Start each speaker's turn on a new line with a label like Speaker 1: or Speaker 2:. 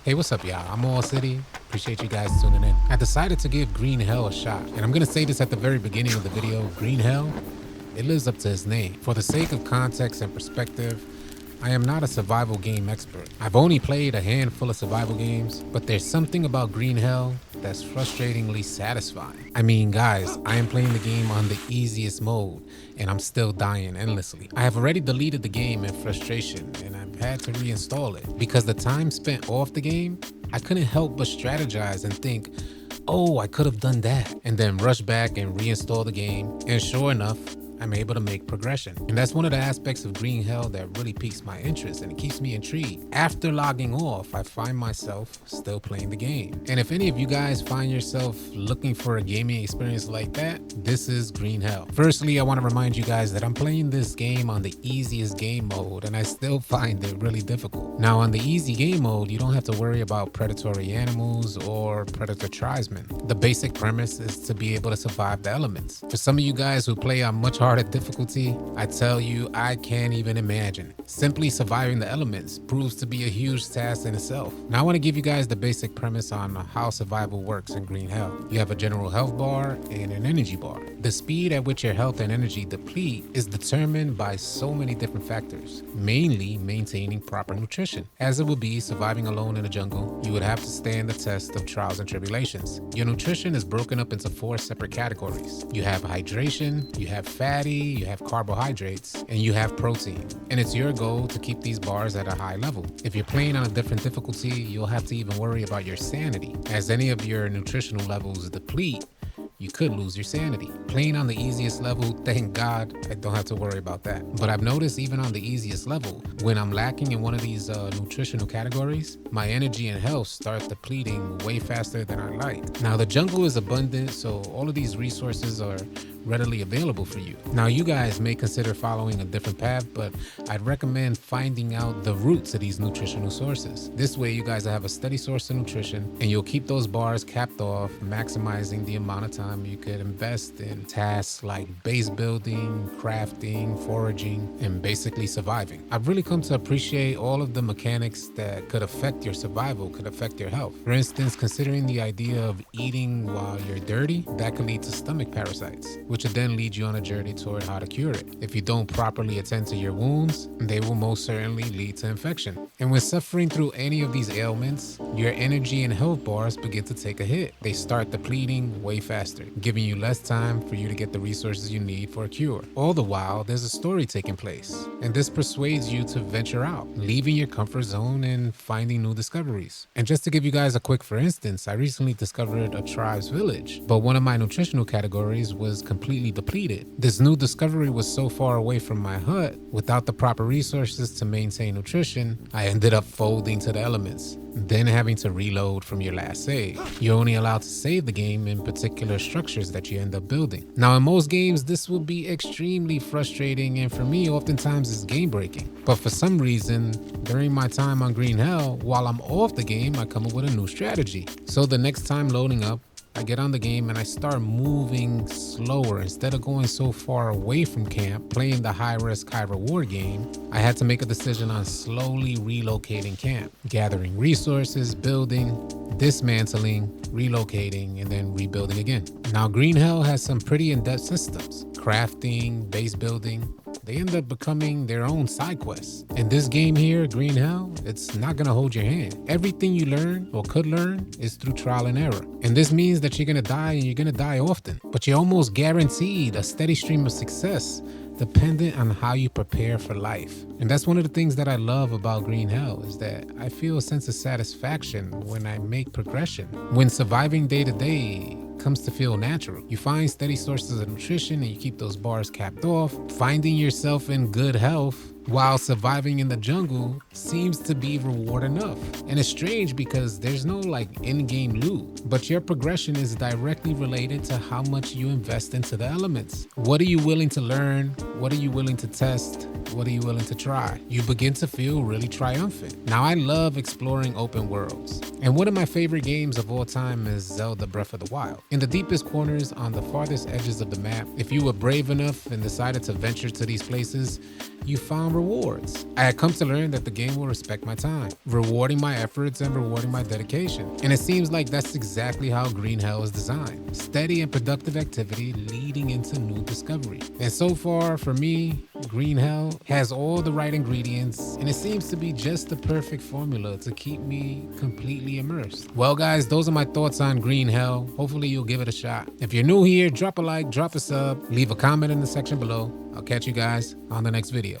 Speaker 1: Hey, what's up, y'all? I'm All City. Appreciate you guys tuning in. I decided to give Green Hell a shot, and I'm gonna say this at the very beginning of the video. Green Hell, it lives up to its name. For the sake of context and perspective, I am not a survival game expert. I've only played a handful of survival games, but there's something about Green Hell that's frustratingly satisfying. I mean, guys, I am playing the game on the easiest mode, and I'm still dying endlessly. I have already deleted the game in frustration, and I've had to reinstall it because the time spent off the game, I couldn't help but strategize and think, oh, I could have done that, and then rush back and reinstall the game, and sure enough, I'm able to make progression. And that's one of the aspects of Green Hell that really piques my interest and it keeps me intrigued. After logging off, I find myself still playing the game. And if any of you guys find yourself looking for a gaming experience like that, this is Green Hell. Firstly, I want to remind you guys that I'm playing this game on the easiest game mode and I still find it really difficult. Now on the easy game mode, you don't have to worry about predatory animals or predator tribesmen. The basic premise is to be able to survive the elements. For some of you guys who play on much harder difficulty, I tell you, I can't even imagine. Simply surviving the elements proves to be a huge task in itself. Now I want to give you guys the basic premise on how survival works in Green Hell. You have a general health bar and an energy bar. The speed at which your health and energy deplete is determined by so many different factors, mainly maintaining proper nutrition. As it would be surviving alone in the jungle, you would have to stand the test of trials and tribulations. Your nutrition is broken up into 4 separate categories. You have hydration, you have fat, you have carbohydrates, and you have protein. And it's your goal to keep these bars at a high level. If you're playing on a different difficulty, you'll have to even worry about your sanity. As any of your nutritional levels deplete, you could lose your sanity. Playing on the easiest level, thank God, I don't have to worry about that. But I've noticed even on the easiest level, when I'm lacking in one of these nutritional categories, my energy and health start depleting way faster than I like. Now the jungle is abundant, so all of these resources are readily available for you. Now you guys may consider following a different path, but I'd recommend finding out the roots of these nutritional sources. This way you guys have a steady source of nutrition and you'll keep those bars capped off, maximizing the amount of time you could invest in tasks like base building, crafting, foraging, and basically surviving. I've really come to appreciate all of the mechanics that could affect your survival, could affect your health. For instance, considering the idea of eating while you're dirty, that could lead to stomach parasites, which would then lead you on a journey toward how to cure it. If you don't properly attend to your wounds, they will most certainly lead to infection. And when suffering through any of these ailments, your energy and health bars begin to take a hit. They start depleting way faster, giving you less time for you to get the resources you need for a cure. All the while, there's a story taking place, and this persuades you to venture out, leaving your comfort zone and finding new discoveries. And just to give you guys a quick for instance, I recently discovered a tribe's village, but one of my nutritional categories was completely depleted. This new discovery was so far away from my hut, without the proper resources to maintain nutrition, I ended up folding to the elements, then having to reload from your last save. You're only allowed to save the game in particular structures that you end up building. Now in most games, this will be extremely frustrating and for me, oftentimes it's game breaking. But for some reason, during my time on Green Hell, while I'm off the game, I come up with a new strategy. So the next time loading up, I get on the game and I start moving slower. Instead of going so far away from camp, playing the high risk, high reward game, I had to make a decision on slowly relocating camp, gathering resources, building, dismantling, relocating, and then rebuilding again. Now Green Hell has some pretty in-depth systems, crafting, base building. They end up becoming their own side quests. In this game here, Green Hell, it's not gonna hold your hand. Everything you learn or could learn is through trial and error. And this means that you're gonna die and you're gonna die often, but you're almost guaranteed a steady stream of success dependent on how you prepare for life. And that's one of the things that I love about Green Hell is that I feel a sense of satisfaction when I make progression. When surviving day to day comes to feel natural. You find steady sources of nutrition and you keep those bars capped off. Finding yourself in good health while surviving in the jungle seems to be reward enough. And it's strange because there's no in-game loot, but your progression is directly related to how much you invest into the elements. What are you willing to learn? What are you willing to test? What are you willing to try? You begin to feel really triumphant. Now, I love exploring open worlds, and one of my favorite games of all time is Zelda Breath of the Wild. In the deepest corners on the farthest edges of the map, if you were brave enough and decided to venture to these places, you found rewards. I had come to learn that the game will respect my time, rewarding my efforts and rewarding my dedication. And it seems like that's exactly how Green Hell is designed. Steady and productive activity leading into new discovery. And so far, for me, Green Hell has all the right ingredients, and it seems to be just the perfect formula to keep me completely immersed. Well, guys, those are my thoughts on Green Hell. Hopefully you'll give it a shot. If you're new here, drop a like, drop a sub, leave a comment in the section below. I'll catch you guys on the next video.